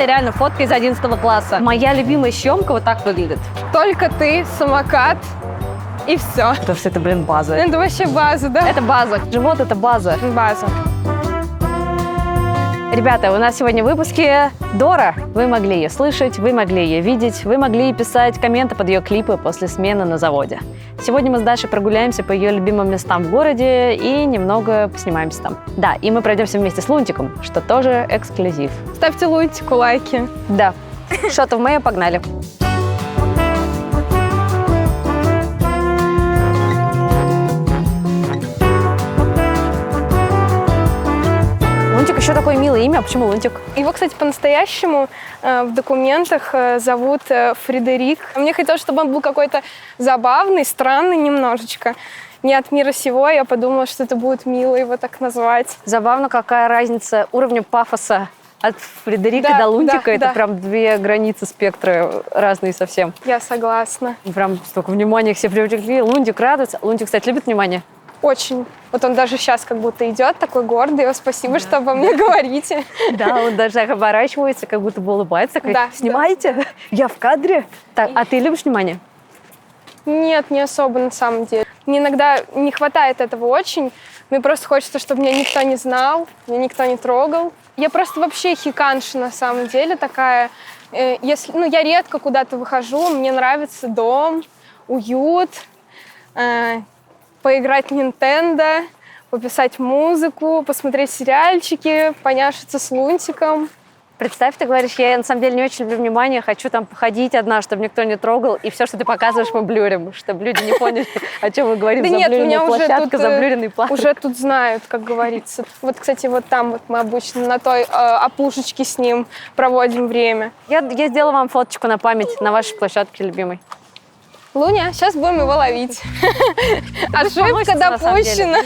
Реально фотка из 11 класса. Моя любимая съемка вот так выглядит. Только ты, самокат и все. Потому что это, база. Это вообще база, да? Это база. Живот — это база. База. Ребята, у нас сегодня в выпуске Дора. Вы могли ее слышать, вы могли ее видеть, вы могли писать комменты под ее клипы после смены на заводе. Сегодня мы с Дашей прогуляемся по ее любимым местам в городе и немного поснимаемся там. Да, и мы пройдемся вместе с Лунтиком, что тоже эксклюзив. Ставьте Лунтику лайки. Да. Что-то в мою, погнали. Лунтик еще такое милое имя. А почему Лунтик? Его, кстати, по-настоящему в документах зовут Фредерик. Мне хотелось, чтобы он был какой-то забавный, странный немножечко. Не от мира сего, я подумала, что это будет мило его так назвать. Забавно, какая разница уровня пафоса от Фредерика до Лунтика. Это прям две границы спектра разные совсем. Я согласна. Прям столько внимания к себе привлекли. Лунтик радуется. Лунтик, кстати, любит внимание? Очень. Вот он даже сейчас как будто идет такой гордый. Спасибо, что обо мне говорите. Да, он даже так оборачивается, как будто бы улыбается. Да, снимаете? Да. Я в кадре. Так, а ты любишь внимание? Нет, не особо на самом деле. Мне иногда не хватает этого очень. Мне просто хочется, чтобы меня никто не знал, меня никто не трогал. Я просто вообще хиканша на самом деле такая. Если, я редко куда-то выхожу, мне нравится дом, уют, поиграть в Nintendo, пописать музыку, посмотреть сериальчики, поняшиться с Лунтиком. Представь, ты говоришь, я на самом деле не очень люблю внимание, хочу там походить одна, чтобы никто не трогал, и все, что ты показываешь, мы блюрим, чтобы люди не поняли, о чем мы говорим. Да нет, меня площадка, заблюренный план. Уже тут знают, как говорится. Вот, кстати, вот там вот мы обычно на той опушечке с ним проводим время. Я сделала вам фоточку на память на вашей площадке любимой. Луня, сейчас будем его ловить. Ошибка допущена.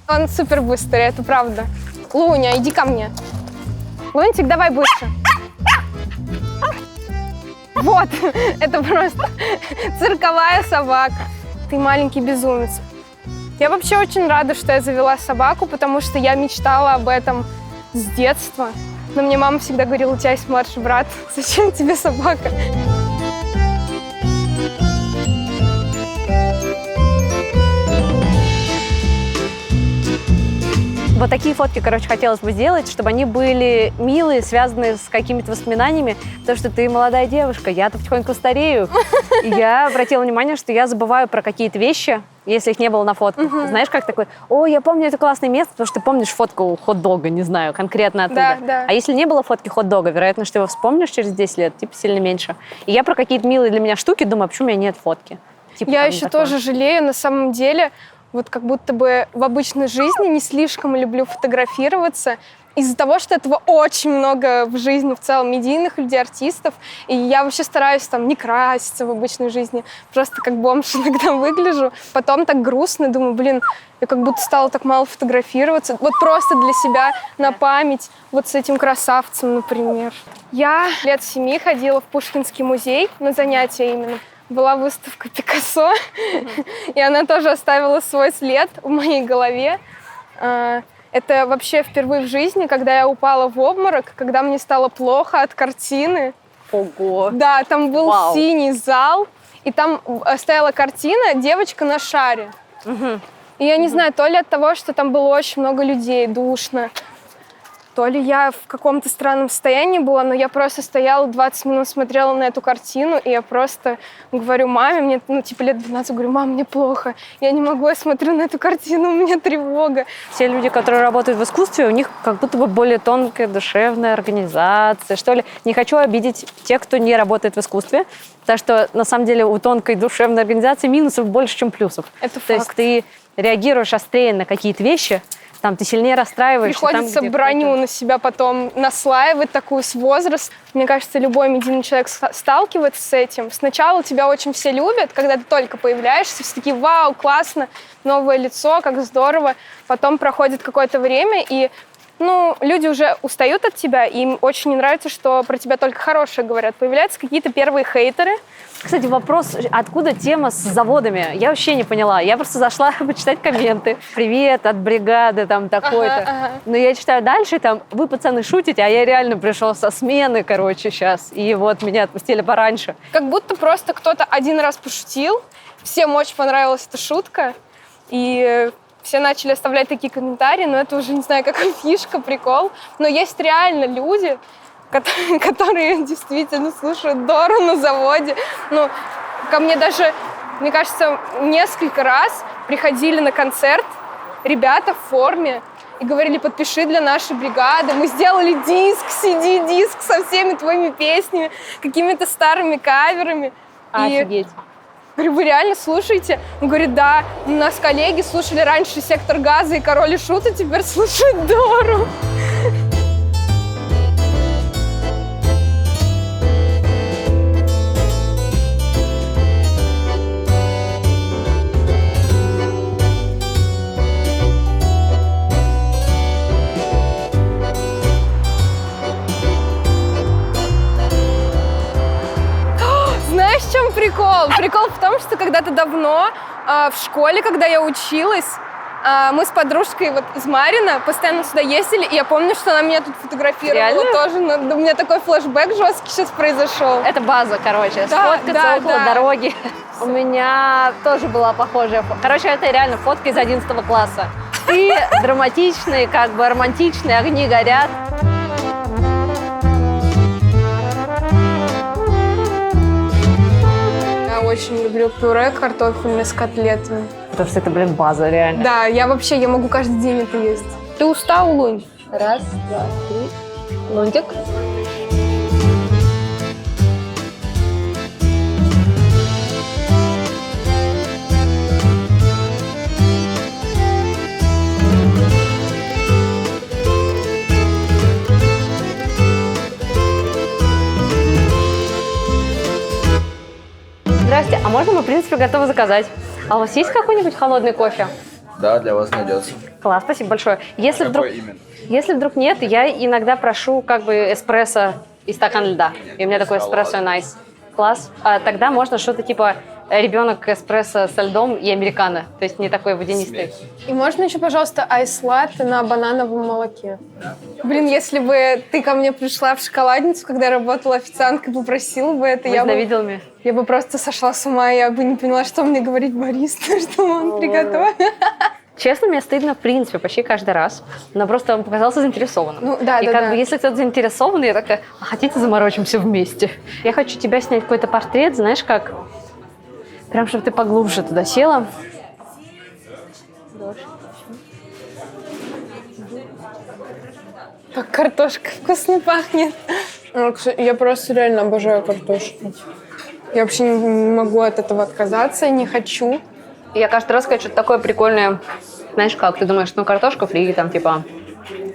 Он супер быстрый, это правда. Луня, иди ко мне. Лунтик, давай быстро. Вот, это просто цирковая собака. Ты маленький безумец. Я вообще очень рада, что я завела собаку, потому что я мечтала об этом с детства. Но мне мама всегда говорила, у тебя есть младший брат, зачем тебе собака? Вот такие фотки, хотелось бы сделать, чтобы они были милые, связанные с какими-то воспоминаниями. Потому что ты молодая девушка, я-то потихоньку старею. И я обратила внимание, что я забываю про какие-то вещи, если их не было на фотках. Знаешь, как такой, я помню это классное место, потому что ты помнишь фотку хот-дога, не знаю, конкретно оттуда. Да. А если не было фотки хот-дога, вероятно, что ты его вспомнишь через 10 лет, сильно меньше. И я про какие-то милые для меня штуки думаю, почему у меня нет фотки. Я еще тоже жалею, на самом деле. Вот как будто бы в обычной жизни не слишком люблю фотографироваться из-за того, что этого очень много в жизни в целом медийных людей, артистов. И я вообще стараюсь не краситься в обычной жизни, просто как бомж иногда выгляжу. Потом так грустно, думаю, я как будто стала так мало фотографироваться. Вот просто для себя на память, вот с этим красавцем, например. Я лет 7 ходила в Пушкинский музей на занятия именно. Была выставка Пикассо, и она тоже оставила свой след в моей голове. Это вообще впервые в жизни, когда я упала в обморок, когда мне стало плохо от картины. Ого! Да, там был синий зал, и там стояла картина «Девочка на шаре». И я не знаю, то ли от того, что там было очень много людей, душно, то ли я в каком-то странном состоянии была, но я просто стояла 20 минут, смотрела на эту картину, и я просто говорю маме, мне лет 12, говорю, мам, мне плохо, я не могу, я смотрю на эту картину, у меня тревога. Все люди, которые работают в искусстве, у них как будто бы более тонкая душевная организация, что ли. Не хочу обидеть тех, кто не работает в искусстве, потому что на самом деле у тонкой душевной организации минусов больше, чем плюсов. Это факт. То есть ты реагируешь острее на какие-то вещи, ты сильнее расстраиваешься. Приходится броню на себя потом наслаивать такую с возраста. Мне кажется, любой медийный человек сталкивается с этим. Сначала тебя очень все любят, когда ты только появляешься, все такие, вау, классно, новое лицо, как здорово. Потом проходит какое-то время, и ну, люди уже устают от тебя, и им очень не нравится, что про тебя только хорошее говорят. Появляются какие-то первые хейтеры. Кстати, вопрос, откуда тема с заводами? Я вообще не поняла. Я просто зашла почитать комменты. Привет от бригады, там такой-то. Ага. Но я читаю дальше, там, вы, пацаны, шутите, а я реально пришел со смены, короче, сейчас. И вот меня отпустили пораньше. Как будто просто кто-то один раз пошутил, всем очень понравилась эта шутка, и все начали оставлять такие комментарии, но это уже, не знаю, какая фишка, прикол. Но есть реально люди, которые действительно слушают Дору на заводе. Ну, ко мне даже, мне кажется, несколько раз приходили на концерт ребята в форме и говорили: подпиши для нашей бригады. Мы сделали диск, CD-диск со всеми твоими песнями, какими-то старыми каверами. Офигеть. Говорю, вы реально слушаете? Он говорит, да, у нас коллеги слушали раньше «Сектор газа» и «Король и Шут», а теперь слушают Дору. Знаешь, в чем прикол? Прикол в том, что когда-то давно в школе, когда я училась, мы с подружкой вот из Марина постоянно сюда ездили, и я помню, что она меня тут фотографировала. Реально? Тоже. У меня такой флешбэк жесткий сейчас произошел. Это база, короче, Да, сфоткаться да, около да. дороги. У меня тоже была похожая короче, это реально фотка из 11 класса. Ты драматичный, как бы романтичный, огни горят. Я очень люблю пюре картофельное с котлетами. Потому что это, блин, база, реально. Да, я могу каждый день это есть. Ты устал, Лунь? Раз, два, три. Лунтик. Здрасте, а можно мы, в принципе, готовы заказать? А у вас есть какой-нибудь холодный кофе? Да, для вас найдется. Класс, спасибо большое. Если вдруг, Какой именно? если вдруг нет, я иногда прошу как бы эспрессо и стакан льда. И у меня такой эспрессо найс. Класс. А тогда можно что-то типа ребенок эспрессо со льдом и американо. То есть не такой водянистый. И можно еще, пожалуйста, айс-латте на банановом молоке? Блин, если бы ты ко мне пришла в шоколадницу, когда я работала официанткой, попросила бы это, Возненавидел. я бы просто сошла с ума, я бы не поняла, что мне говорить бариста, что он приготовил. Честно, мне стыдно, в принципе, почти каждый раз. Но просто он показался заинтересованным. Ну, да, и да, как да. бы, если кто-то заинтересованный, я такая, а хотите, заморочимся вместе? Я хочу тебя снять какой-то портрет, знаешь, как... Прям, чтобы ты поглубже туда села. Как картошка вкусно пахнет. Я просто реально обожаю картошку. Я вообще не могу от этого отказаться, не хочу. Я каждый раз хочу что-то такое прикольное. Знаешь как, ты думаешь, ну картошка фри, там типа,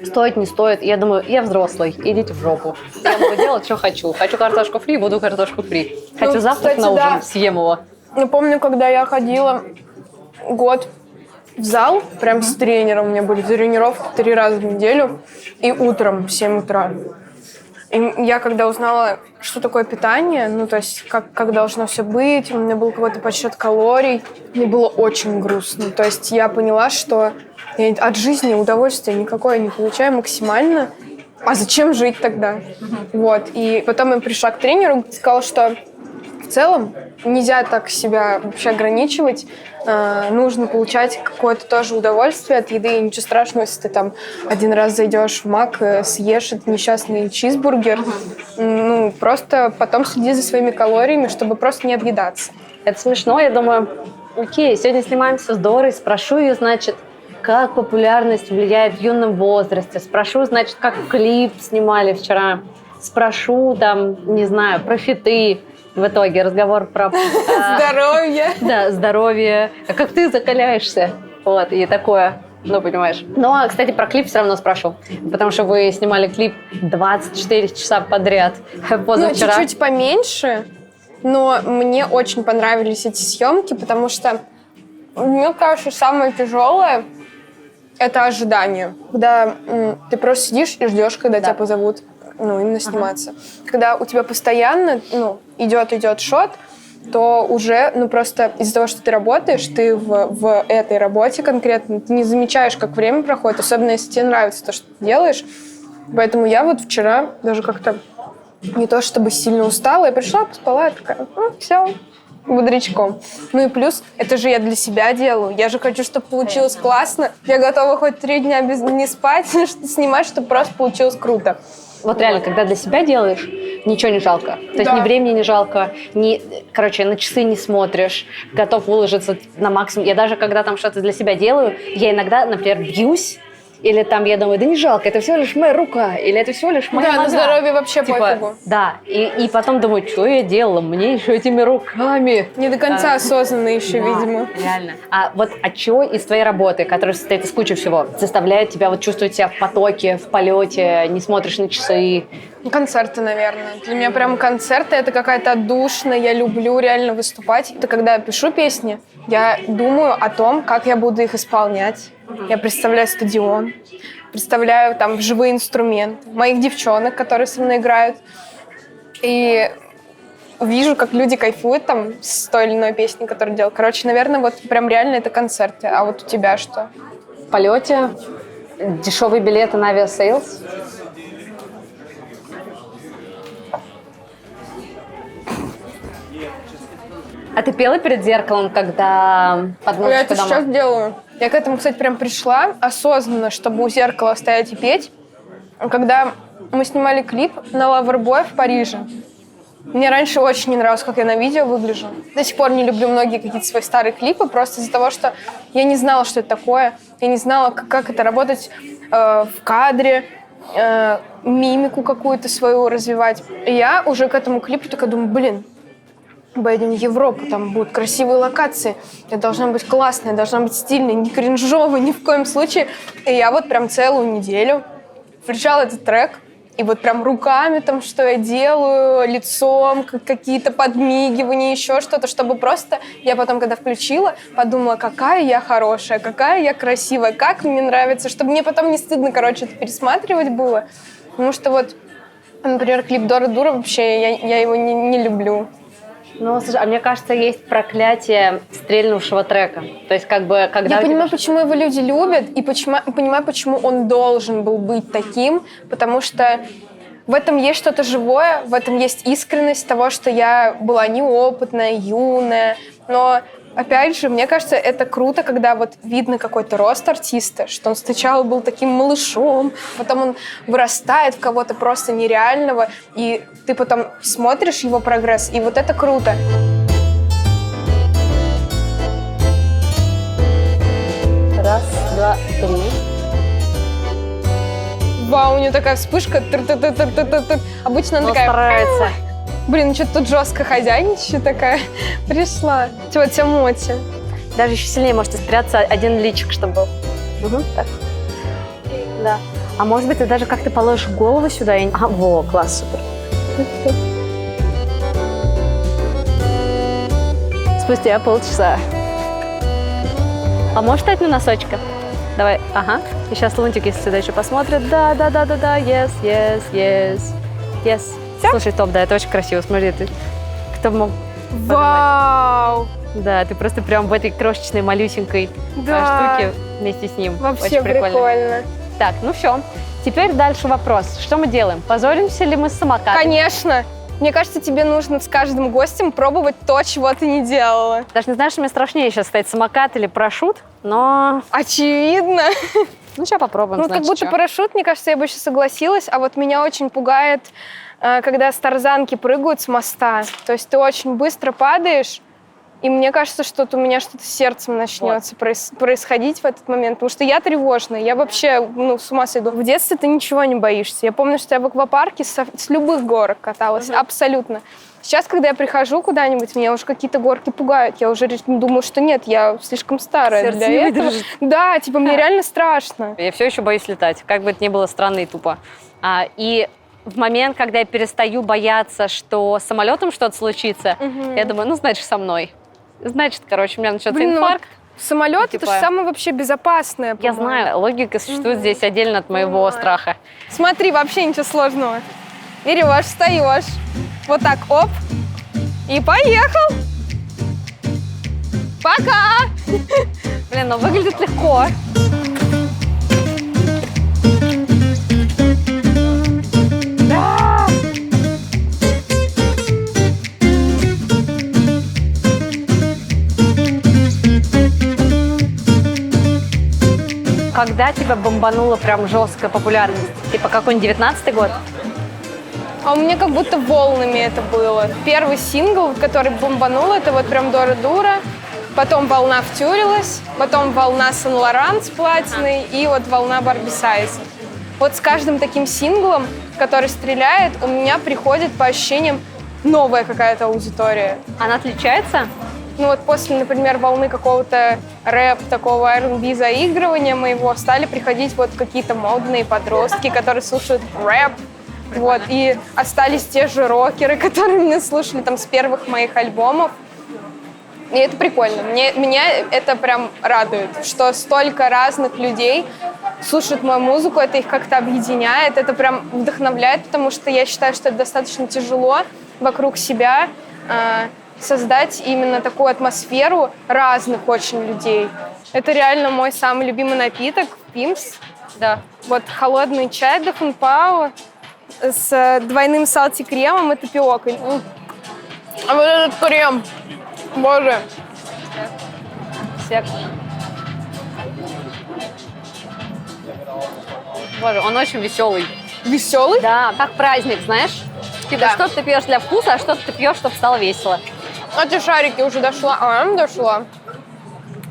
стоит, не стоит. Я думаю, я взрослый, идите в жопу. Я буду делать, что хочу. Хочу картошку фри, буду картошку фри. Хочу завтрак кстати, на ужин, да. съем его. Я помню, когда я ходила год в зал, прям с тренером, у меня были тренировки 3 раза в неделю, и утром в 7 утра. И я когда узнала, что такое питание, ну, то есть как должно все быть, у меня был какой-то подсчет калорий, мне было очень грустно. То есть я поняла, что я от жизни удовольствия никакое не получаю максимально, а зачем жить тогда? Вот. И потом я пришла к тренеру и сказала, что в целом нельзя так себя вообще ограничивать. Нужно получать какое-то тоже удовольствие от еды. И ничего страшного, если ты там один раз зайдешь в Мак, съешь этот несчастный чизбургер. Ну, просто потом следи за своими калориями, чтобы просто не объедаться. Это смешно, я думаю, окей, сегодня снимаемся с Дорой, спрошу ее, значит, как популярность влияет в юном возрасте, спрошу, значит, как клип снимали вчера, спрошу, там, не знаю, про фиты. В итоге разговор про... Здоровье! Да, здоровье. А как ты закаляешься? Вот, и такое, ну, понимаешь. Но, кстати, про клип все равно спрошу, потому что вы снимали клип 24 часа подряд позавчера. Ну, чуть-чуть поменьше, но мне очень понравились эти съемки, потому что, мне кажется, самое тяжелое это ожидание. Когда ты просто сидишь и ждешь, когда тебя позовут, именно сниматься. Когда у тебя постоянно, идет шот, то уже, просто из-за того, что ты работаешь, ты в этой работе конкретно, ты не замечаешь, как время проходит, особенно если тебе нравится то, что ты делаешь. Поэтому я вот вчера даже как-то не то чтобы сильно устала, я пришла, поспала, я такая, все, бодрячком. Ну и плюс, это же я для себя делаю. Я же хочу, чтобы получилось классно. Я готова хоть 3 дня не спать, снимать, чтобы просто получилось круто. Вот реально, когда для себя делаешь, ничего не жалко. То есть ни времени не жалко, на часы не смотришь, готов выложиться на максимум. Я даже, когда там что-то для себя делаю, я иногда, например, бьюсь, или там я думаю, да не жалко, это всего лишь моя рука, или это всего лишь моя нога. На здоровье вообще пофигу. Да, и потом думаю, что я делала, мне еще этими руками. Не до конца осознанно еще, видимо. Реально. А вот от чего из твоей работы, которая состоит из кучи всего, заставляет тебя вот чувствовать себя в потоке, в полете, не смотришь на часы? Концерты, наверное. Для меня прям концерты — это какая-то отдушина. Я люблю реально выступать. Это когда я пишу песни, я думаю о том, как я буду их исполнять. Я представляю стадион, представляю там живые инструменты, моих девчонок, которые со мной играют. И вижу, как люди кайфуют там с той или иной песней, которую делал. Короче, наверное, вот прям реально это концерты. А вот у тебя что? В полете, дешевые билеты на авиасейлс. А ты пела перед зеркалом, когда под музычку Я это дома? сейчас делаю. Я к этому, кстати, прям пришла осознанно, чтобы у зеркала стоять и петь. Когда мы снимали клип на Loverboy в Париже, мне раньше очень не нравилось, как я на видео выгляжу. До сих пор не люблю многие какие-то свои старые клипы, просто из-за того, что я не знала, что это такое. Я не знала, как это работать в кадре, мимику какую-то свою развивать. И я уже к этому клипу такая думаю, поедем в Европу, там будут красивые локации, я должна быть классная, должна быть стильной, не кринжовой ни в коем случае. И я вот прям целую неделю включала этот трек, и вот прям руками там, что я делаю, лицом, какие-то подмигивания, еще что-то, чтобы просто я потом, когда включила, подумала, какая я хорошая, какая я красивая, как мне нравится, чтобы мне потом не стыдно, это пересматривать было. Потому что вот, например, клип «Дора Дура» вообще, я его не люблю. Ну, слушай, а мне кажется, есть проклятие стрельнувшего трека. То есть, когда... Я понимаю, почему его люди любят, и понимаю, почему он должен был быть таким, потому что в этом есть что-то живое, в этом есть искренность того, что я была неопытная, юная, но... Опять же, мне кажется, это круто, когда вот видно какой-то рост артиста, что он сначала был таким малышом, потом он вырастает в кого-то просто нереального, и ты потом смотришь его прогресс, и вот это круто. Раз, два, три. Вау, у нее такая вспышка. Обычно она такая... Старается. Блин, что-то тут жестко хозяйничает такая. Пришла. Тетя Мотя. Даже еще сильнее может спрятаться один личик, чтобы был. Угу, так. Да. А может быть, ты даже как-то положишь голову сюда и... во, класс, супер. Спустя полчаса. А можешь встать на носочках? Давай, ага. И сейчас Лунтик, если сюда еще посмотрит. Да, yes. Всё? Слушай, топ, да, это очень красиво. Смотри, ты... Кто мог Вау! подумать? Да, ты просто прям в этой крошечной, малюсенькой штуке вместе с ним. Вообще очень прикольно. Так, ну все. Теперь дальше вопрос. Что мы делаем? Позоримся ли мы с самокатом? Конечно! Мне кажется, тебе нужно с каждым гостем пробовать то, чего ты не делала. Даже не знаю, что мне страшнее сейчас стоять, самокат или парашют, но... Очевидно. Ну, сейчас попробуем, Как будто парашют, мне кажется, я бы еще согласилась, а вот меня очень пугает, когда с тарзанки прыгают с моста. То есть ты очень быстро падаешь, и мне кажется, что у меня что-то с сердцем начнется происходить в этот момент, потому что я тревожная, я вообще с ума сойду. В детстве ты ничего не боишься. Я помню, что я в аквапарке с любых горок каталась, абсолютно. Сейчас, когда я прихожу куда-нибудь, меня уже какие-то горки пугают. Я уже думаю, что нет, я слишком старая Сердце для не этого. выдержит. Да, мне реально страшно. Я все еще боюсь летать, как бы это ни было странно и тупо. И в момент, когда я перестаю бояться, что с самолетом что-то случится, я думаю, значит, со мной. Значит, у меня начнется инфаркт. Самолет Типа- это же самое вообще безопасное. Я по-моему. знаю, логика существует здесь отдельно от моего страха. Смотри, вообще ничего сложного. Берешь, встаешь. Вот так, оп. И поехал. Пока. Блин, ну выглядит легко. Когда тебя бомбанула прям жесткая популярность? Типа какой-нибудь 19-й год? А у меня как будто волнами это было. Первый сингл, который бомбанул, это вот прям «Дора-дура». Потом «Волна втюрилась», потом «Волна Сен-Лоран» с платиной и вот «Волна Барби Сайза». Вот с каждым таким синглом, который стреляет, у меня приходит по ощущениям новая какая-то аудитория. Она отличается? Ну вот после, например, волны какого-то рэп, такого R&B заигрывания моего, стали приходить вот какие-то модные подростки, которые слушают рэп. Вот, и остались те же рокеры, которые меня слушали там с первых моих альбомов. И это прикольно. Меня это прям радует, что столько разных людей слушают мою музыку, это их как-то объединяет, это прям вдохновляет, потому что я считаю, что это достаточно тяжело вокруг себя создать именно такую атмосферу разных очень людей. Это реально мой самый любимый напиток — Пимс. Да. Вот холодный чай до Фунпао с двойным салти-кремом и тапиокой. А вот этот крем, боже. Сек. Боже, он очень веселый. Веселый? Да, как праздник, знаешь? Типа, Да. что-то ты пьешь для вкуса, а что-то ты пьешь, чтобы стало весело. А те шарики уже дошла. Дошла.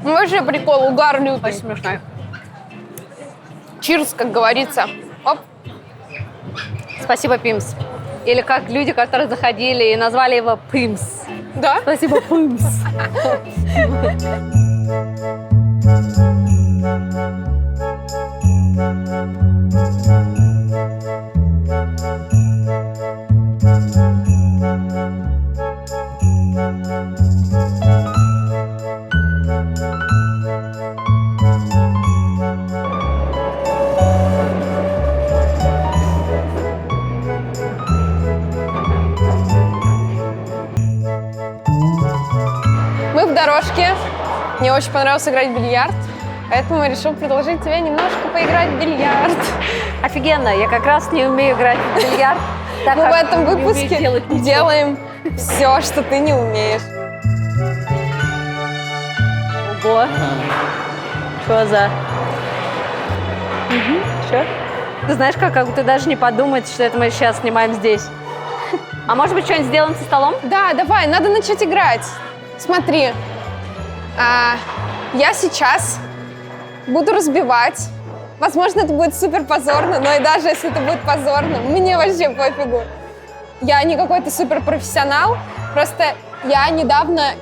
Ну, вообще прикол, угар лютый. Очень смешной. Чирс, как говорится. Оп. Спасибо, Пимс. Или как люди, которые заходили и назвали его Пимс. Да? Спасибо, Пимс. Мы в дорожке. Мне очень понравилось играть в бильярд, поэтому я решил предложить тебе немножко поиграть в бильярд. Офигенно, я как раз не умею играть в бильярд. так Мы в как этом не умею выпуске делать ничего. делаем все, что ты не умеешь. Ого. Что за... Что? Ты знаешь, как будто даже не подумать, что это мы сейчас снимаем здесь. А может быть, что-нибудь сделаем со столом? Да, давай, надо начать играть. Смотри, я сейчас буду разбивать. Возможно, это будет супер позорно, но и даже если это будет позорно, мне вообще пофигу. Я не какой-то супер профессионал, просто я недавно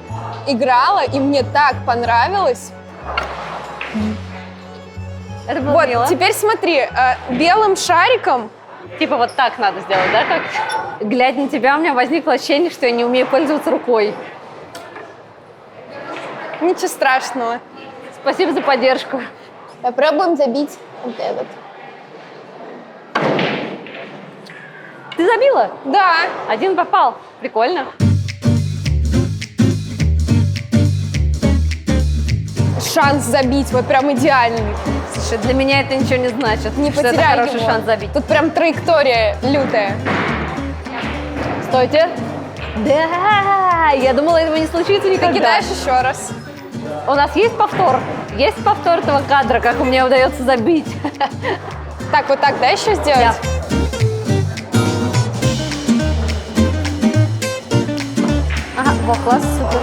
играла, и мне так понравилось. Это было Вот, мило. теперь смотри, белым шариком. Типа вот так надо сделать, да? Как, глядя на тебя, у меня возникло ощущение, что я не умею пользоваться рукой. Ничего страшного. Спасибо за поддержку. Попробуем забить вот этот. Ты забила? Да. Один попал. Прикольно. Шанс забить, вот прям идеальный. Слушай, для меня это ничего не значит. Не что это потеряй хороший его. шанс забить. Тут прям траектория лютая. Стойте. Да, я думала, этого не случится Ты никогда. кидаешь еще раз. У нас есть повтор? Есть повтор этого кадра, как у меня удается забить? Так, вот так, да, еще сделать? Да. Ага, во, класс, супер.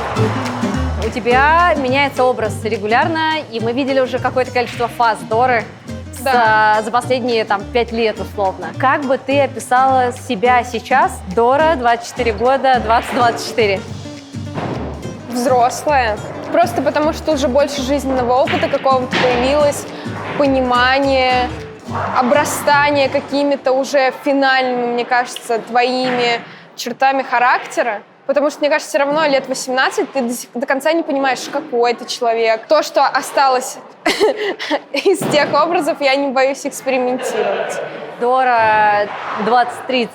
У тебя меняется образ регулярно, и мы видели уже какое-то количество фаз Доры Да. за последние 5 лет условно. Как бы ты описала себя сейчас, Дора, 24 года, 2024? Взрослая. Просто потому, что уже больше жизненного опыта какого-то появилось, понимание, обрастание какими-то уже финальными, мне кажется, твоими чертами характера. Потому что, мне кажется, все равно лет 18 ты до конца не понимаешь, какой ты человек. То, что осталось из тех образов, я не боюсь экспериментировать. Дора 20-30.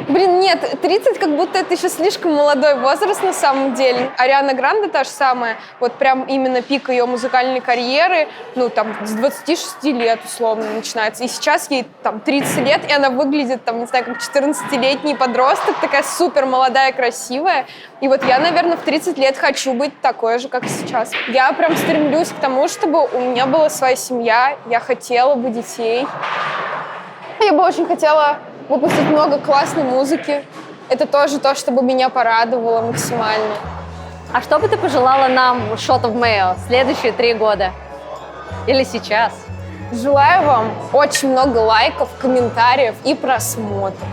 Блин, нет, 30 как будто это еще слишком молодой возраст на самом деле. Ариана Гранде та же самая, вот прям именно пик ее музыкальной карьеры, ну там с 26 лет условно начинается. И сейчас ей там 30 лет, и она выглядит там, не знаю, как 14-летний подросток, такая супер молодая, красивая. И вот я, наверное, в 30 лет хочу быть такой же, как сейчас. Я прям стремлюсь к тому, чтобы у меня была своя семья, я хотела бы детей. Я бы очень хотела выпустить много классной музыки. Это тоже то, что бы меня порадовало максимально. А что бы ты пожелала нам Shot of Mayo следующие 3 года? Или сейчас? Желаю вам очень много лайков, комментариев и просмотров.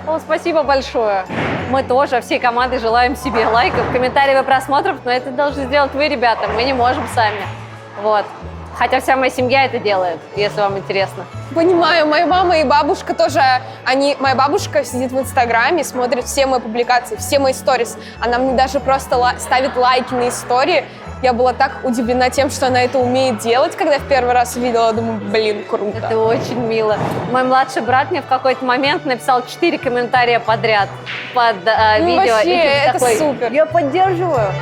О, спасибо большое. Мы тоже всей командой желаем себе лайков, комментариев и просмотров, но это должны сделать вы, ребята, мы не можем сами. Вот. Хотя вся моя семья это делает, если вам интересно. Понимаю, моя мама и бабушка тоже, моя бабушка сидит в Инстаграме, смотрит все мои публикации, все мои сторис. Она мне даже просто ставит лайки на истории. Я была так удивлена тем, что она это умеет делать, когда я в первый раз увидела, думаю, блин, круто. Это очень мило. Мой младший брат мне в какой-то момент написал 4 комментария подряд под видео. Вообще, и это такой, супер. Я поддерживаю.